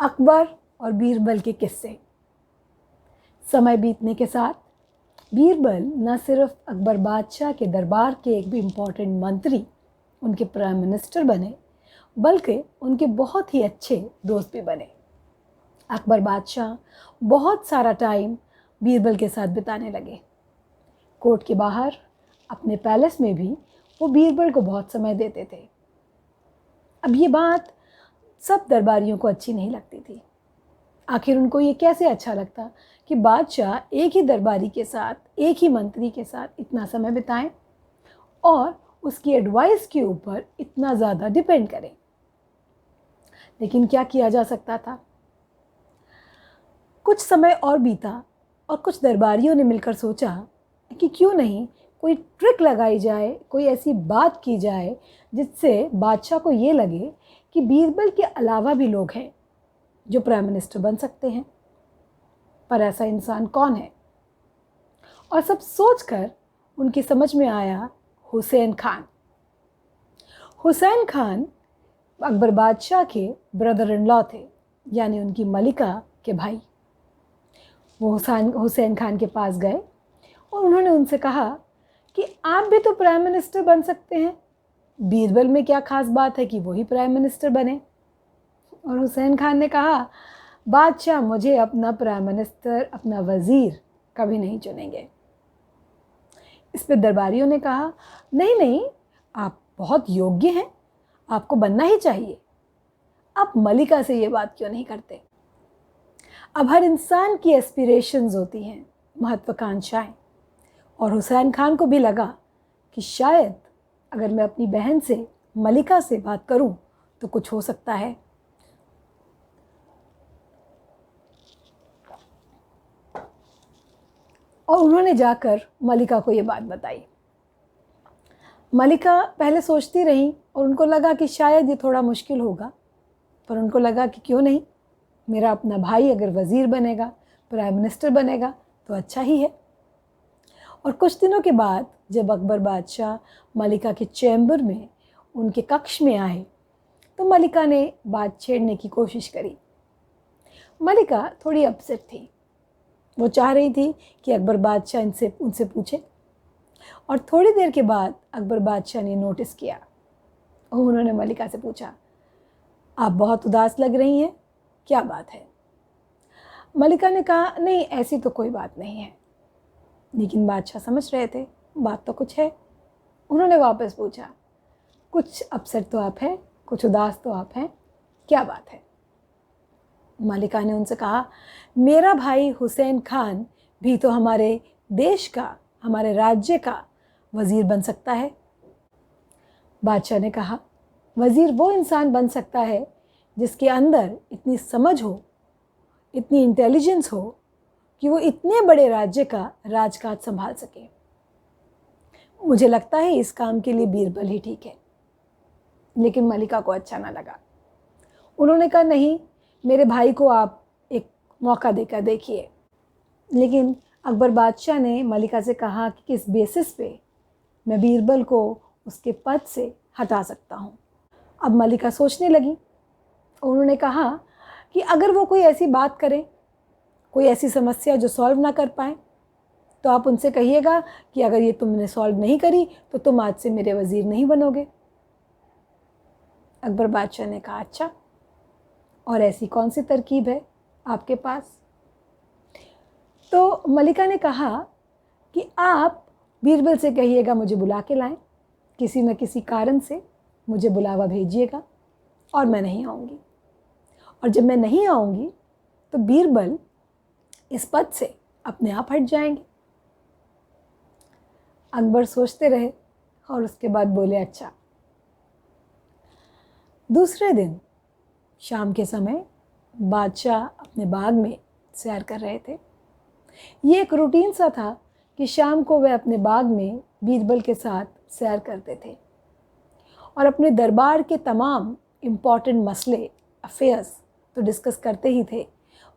अकबर और बीरबल के किस्से। समय बीतने के साथ बीरबल न सिर्फ अकबर बादशाह के दरबार के एक भी इम्पोर्टेंट मंत्री, उनके प्राइम मिनिस्टर बने, बल्कि उनके बहुत ही अच्छे दोस्त भी बने। अकबर बादशाह बहुत सारा टाइम बीरबल के साथ बिताने लगे। कोर्ट के बाहर अपने पैलेस में भी वो बीरबल को बहुत समय देते थे। अब ये बात सब दरबारियों को अच्छी नहीं लगती थी। आखिर उनको ये कैसे अच्छा लगता कि बादशाह एक ही दरबारी के साथ, एक ही मंत्री के साथ इतना समय बिताएं और उसकी एडवाइस के ऊपर इतना ज़्यादा डिपेंड करें। लेकिन क्या किया जा सकता था? कुछ समय और बीता और कुछ दरबारियों ने मिलकर सोचा कि क्यों नहीं कोई ट्रिक लगाई जाए, कोई ऐसी बात की जाए जिससे बादशाह को ये लगे कि बीरबल के अलावा भी लोग हैं जो प्राइम मिनिस्टर बन सकते हैं। पर ऐसा इंसान कौन है? और सब सोचकर उनकी समझ में आया हुसैन खान। हुसैन खान अकबर बादशाह के ब्रदर इन लॉ थे, यानी उनकी मलिका के भाई। वो हुसैन खान के पास गए और उन्होंने उनसे कहा कि आप भी तो प्राइम मिनिस्टर बन सकते हैं। बीरबल में क्या खास बात है कि वही प्राइम मिनिस्टर बने? और हुसैन खान ने कहा, बादशाह मुझे अपना प्राइम मिनिस्टर, अपना वज़ीर कभी नहीं चुनेंगे। इस पर दरबारियों ने कहा, नहीं नहीं, आप बहुत योग्य हैं, आपको बनना ही चाहिए। आप मलिका से ये बात क्यों नहीं करते? अब हर इंसान की एस्पिरेशंस होती हैं, महत्वाकांक्षाएं, और हुसैन खान को भी लगा कि शायद अगर मैं अपनी बहन से, मलिका से बात करूं तो कुछ हो सकता है। और उन्होंने जाकर मलिका को ये बात बताई। मलिका पहले सोचती रही और उनको लगा कि शायद ये थोड़ा मुश्किल होगा, पर उनको लगा कि क्यों नहीं, मेरा अपना भाई अगर वज़ीर बनेगा, प्राइम मिनिस्टर बनेगा तो अच्छा ही है। और कुछ दिनों के बाद जब अकबर बादशाह मलिका के चैम्बर में, उनके कक्ष में आए, तो मलिका ने बात छेड़ने की कोशिश करी। मलिका थोड़ी अपसेट थी। वो चाह रही थी कि अकबर बादशाह उनसे पूछे। और थोड़ी देर के बाद अकबर बादशाह ने नोटिस किया और उन्होंने मलिका से पूछा, आप बहुत उदास लग रही हैं, क्या बात है? मलिका ने कहा, नहीं ऐसी तो कोई बात नहीं है। लेकिन बादशाह समझ रहे थे बात तो कुछ है। उन्होंने वापस पूछा, कुछ अपसेट तो आप हैं, कुछ उदास तो आप हैं, क्या बात है? मलिका ने उनसे कहा, मेरा भाई हुसैन खान भी तो हमारे देश का, हमारे राज्य का वज़ीर बन सकता है। बादशाह ने कहा, वज़ीर वो इंसान बन सकता है जिसके अंदर इतनी समझ हो, इतनी इंटेलिजेंस हो कि वो इतने बड़े राज्य का राजकाज संभाल सके। मुझे लगता है इस काम के लिए बीरबल ही ठीक है। लेकिन मलिका को अच्छा ना लगा। उन्होंने कहा, नहीं, मेरे भाई को आप एक मौका देकर देखिए। लेकिन अकबर बादशाह ने मलिका से कहा कि किस बेसिस पे मैं बीरबल को उसके पद से हटा सकता हूँ। अब मलिका सोचने लगी। उन्होंने कहा कि अगर वो कोई ऐसी बात करें, कोई ऐसी समस्या जो सॉल्व ना कर पाए, तो आप उनसे कहिएगा कि अगर ये तुमने सॉल्व नहीं करी तो तुम आज से मेरे वज़ीर नहीं बनोगे। अकबर बादशाह ने कहा, अच्छा, और ऐसी कौन सी तरकीब है आपके पास? तो मलिका ने कहा कि आप बीरबल से कहिएगा मुझे बुला के लाएं, किसी न किसी कारण से मुझे बुलावा भेजिएगा और मैं नहीं आऊँगी। और जब मैं नहीं आऊँगी तो बीरबल इस पद से अपने आप हट जाएंगे। अकबर सोचते रहे और उसके बाद बोले, अच्छा। दूसरे दिन शाम के समय बादशाह अपने बाग में सैर कर रहे थे। ये एक रूटीन सा था कि शाम को वह अपने बाग में बीरबल के साथ सैर करते थे और अपने दरबार के तमाम इम्पॉर्टेंट मसले, अफेयर्स तो डिस्कस करते ही थे,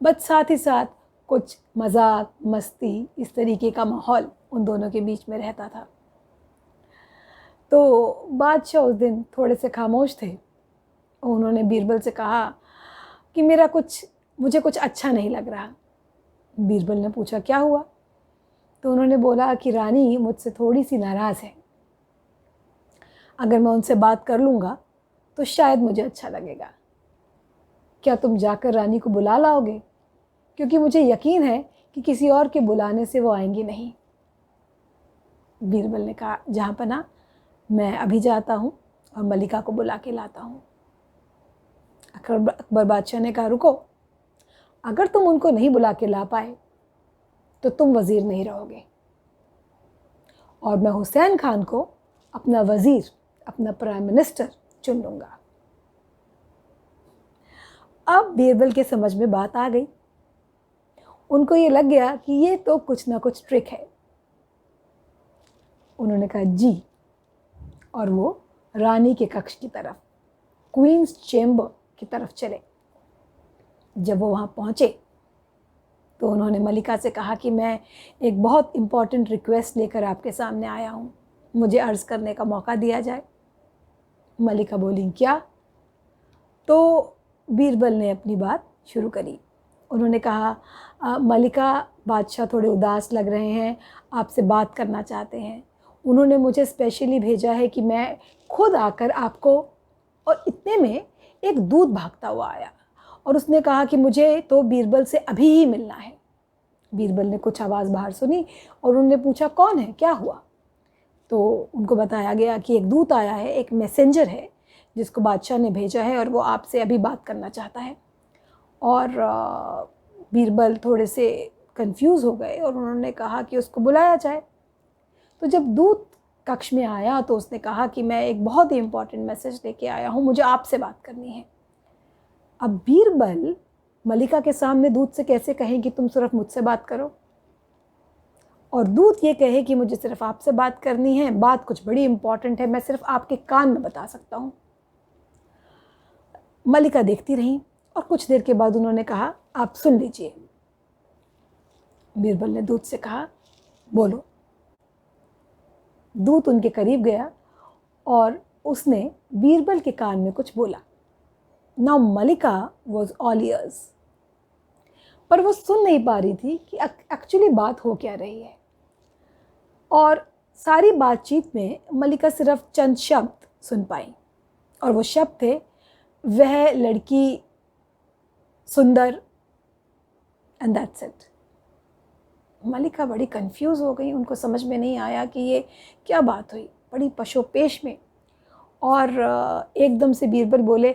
बट साथ ही साथ कुछ मजाक, मस्ती, इस तरीके का माहौल उन दोनों के बीच में रहता था। तो बादशाह उस दिन थोड़े से खामोश थे। उन्होंने बीरबल से कहा, कि मुझे कुछ अच्छा नहीं लग रहा। बीरबल ने पूछा क्या हुआ? तो उन्होंने बोला कि रानी मुझसे थोड़ी सी नाराज़ है, अगर मैं उनसे बात कर लूँगा तो शायद मुझे अच्छा लगेगा। क्या तुम जाकर रानी को बुला लाओगे? क्योंकि मुझे यकीन है कि किसी और के बुलाने से वो आएंगी नहीं। बीरबल ने कहा जहाँ पना, मैं अभी जाता हूँ और मलिका को बुला के लाता हूँ। अकबर बादशाह ने कहा रुको, अगर तुम उनको नहीं बुला के ला पाए तो तुम वज़ीर नहीं रहोगे और मैं हुसैन खान को अपना वज़ीर, अपना प्राइम मिनिस्टर चुन लूँगा। अब बीरबल के समझ में बात आ गई। उनको ये लग गया कि ये तो कुछ ना कुछ ट्रिक है। उन्होंने कहा जी, और वो रानी के कक्ष की तरफ, क्वींस चेम्बर की तरफ चले। जब वो वहाँ पहुँचे तो उन्होंने मलिका से कहा कि मैं एक बहुत इम्पॉर्टेंट रिक्वेस्ट लेकर आपके सामने आया हूँ, मुझे अर्ज़ करने का मौका दिया जाए। मलिका बोली क्या? तो बीरबल ने अपनी बात शुरू करी। उन्होंने कहा मलिका, बादशाह थोड़े उदास लग रहे हैं, आपसे बात करना चाहते हैं। उन्होंने मुझे स्पेशली भेजा है कि मैं खुद आकर आपको, और इतने में एक दूत भागता हुआ आया और उसने कहा कि मुझे तो बीरबल से अभी ही मिलना है। बीरबल ने कुछ आवाज़ बाहर सुनी और उन्होंने पूछा कौन है, क्या हुआ? तो उनको बताया गया कि एक दूत आया है, एक मैसेंजर है जिसको बादशाह ने भेजा है और वो आपसे अभी बात करना चाहता है। और बीरबल थोड़े से कंफ्यूज हो गए और उन्होंने कहा कि उसको बुलाया जाए। तो जब दूत कक्ष में आया तो उसने कहा कि मैं एक बहुत ही इम्पोर्टेंट मैसेज लेके आया हूँ, मुझे आपसे बात करनी है। अब बीरबल मलिका के सामने दूत से कैसे कहें कि तुम सिर्फ मुझसे बात करो, और दूत ये कहे कि मुझे सिर्फ आपसे बात करनी है, बात कुछ बड़ी इंपॉर्टेंट है, मैं सिर्फ आपके कान में बता सकता हूँ। मलिका देखती रही और कुछ देर के बाद उन्होंने कहा आप सुन लीजिए। बीरबल ने दूत से कहा बोलो। दूत उनके करीब गया और उसने बीरबल के कान में कुछ बोला। Now Malika was all ears, पर वो सुन नहीं पा रही थी कि एक्चुअली बात हो क्या रही है। और सारी बातचीत में मलिका सिर्फ चंद शब्द सुन पाई, और वो शब्द थे वह लड़की सुंदर, एंड दैट्स इट। मलिका बड़ी कंफ्यूज हो गई, उनको समझ में नहीं आया कि ये क्या बात हुई, बड़ी पशोपेश में। और एकदम से बीरबल बोले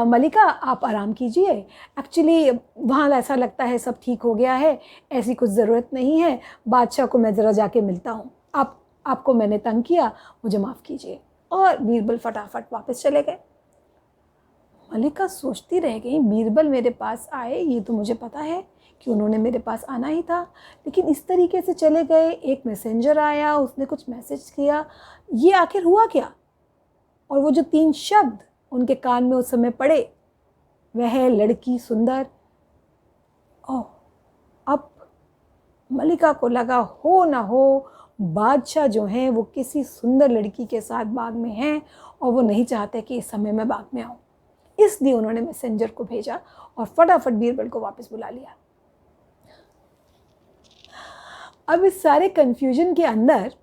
मलिका आप आराम कीजिए, एक्चुअली वहाँ ऐसा लगता है सब ठीक हो गया है, ऐसी कुछ ज़रूरत नहीं है, बादशाह को मैं ज़रा जाके मिलता हूँ, आपको मैंने तंग किया, मुझे माफ़ कीजिए। और बीरबल फटाफट वापस चले गए। मलिका सोचती रह गई, बीरबल मेरे पास आए, ये तो मुझे पता है कि उन्होंने मेरे पास आना ही था, लेकिन इस तरीके से चले गए, एक मैसेंजर आया, उसने कुछ मैसेज किया, ये आखिर हुआ क्या? और वो जो 3 शब्द उनके कान में उस समय पड़े, वह लड़की सुंदर। ओह, अब मलिका को लगा हो ना हो बादशाह जो हैं वो किसी सुंदर लड़की के साथ बाग में हैं और वो नहीं चाहते कि इस समय मैं बाग में आऊँ। इसलिए उन्होंने मैसेंजर को भेजा और फटाफट बीरबल को वापस बुला लिया। अब इस सारे कन्फ्यूजन के अंदर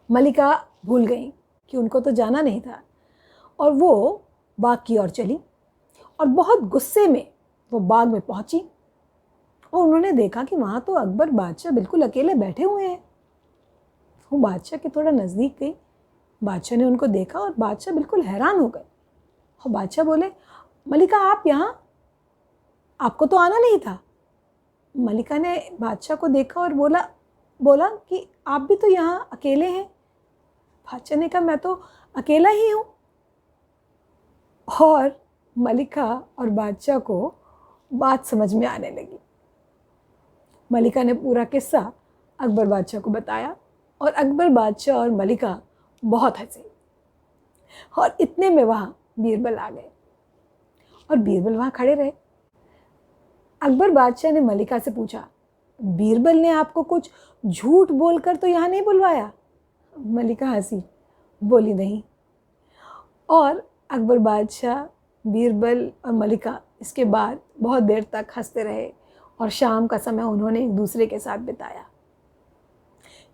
मलिका भूल गई कि उनको तो जाना नहीं था, और वो बाग की ओर चली और बहुत गुस्से में वो बाग में पहुंची और उन्होंने देखा कि वहाँ तो अकबर बादशाह बिल्कुल अकेले बैठे हुए हैं। वो बादशाह के थोड़ा नज़दीक गई, बादशाह ने उनको देखा और बादशाह बिल्कुल हैरान हो गए। और बादशाह बोले मलिका आप यहाँ, आपको तो आना नहीं था। मलिका ने बादशाह को देखा और बोला कि आप भी तो यहाँ अकेले हैं। बादशाह ने कहा मैं तो अकेला ही हूँ। और मलिका और बादशाह को बात समझ में आने लगी। मलिका ने पूरा किस्सा अकबर बादशाह को बताया और अकबर बादशाह और मलिका बहुत हंसे। और इतने में वहाँ बीरबल आ गए और बीरबल वहाँ खड़े रहे। अकबर बादशाह ने मलिका से पूछा बीरबल ने आपको कुछ झूठ बोलकर तो यहाँ नहीं बुलवाया? मलिका हंसी, बोली नहीं। और अकबर बादशाह, बीरबल और मलिका इसके बाद बहुत देर तक हंसते रहे और शाम का समय उन्होंने एक दूसरे के साथ बिताया।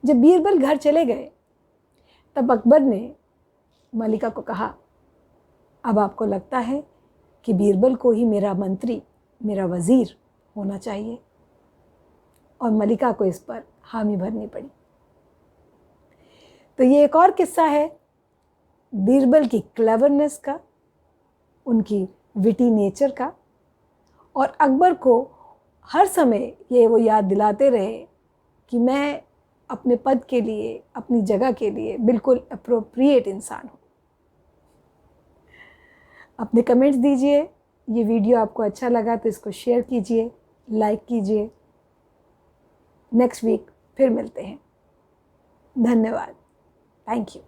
जब बीरबल घर चले गए तब अकबर ने मलिका को कहा, अब आपको लगता है कि बीरबल को ही मेरा मंत्री, मेरा वज़ीर होना चाहिए? और मलिका को इस पर हामी भरनी पड़ी। तो ये एक और किस्सा है बीरबल की क्लेवरनेस का, उनकी विटी नेचर का, और अकबर को हर समय ये वो याद दिलाते रहे कि मैं अपने पद के लिए, अपनी जगह के लिए बिल्कुल अप्रोप्रिएट इंसान हूँ। अपने कमेंट्स दीजिए। ये वीडियो आपको अच्छा लगा तो इसको शेयर कीजिए, लाइक कीजिए। नेक्स्ट वीक फिर मिलते हैं। धन्यवाद। Thank you.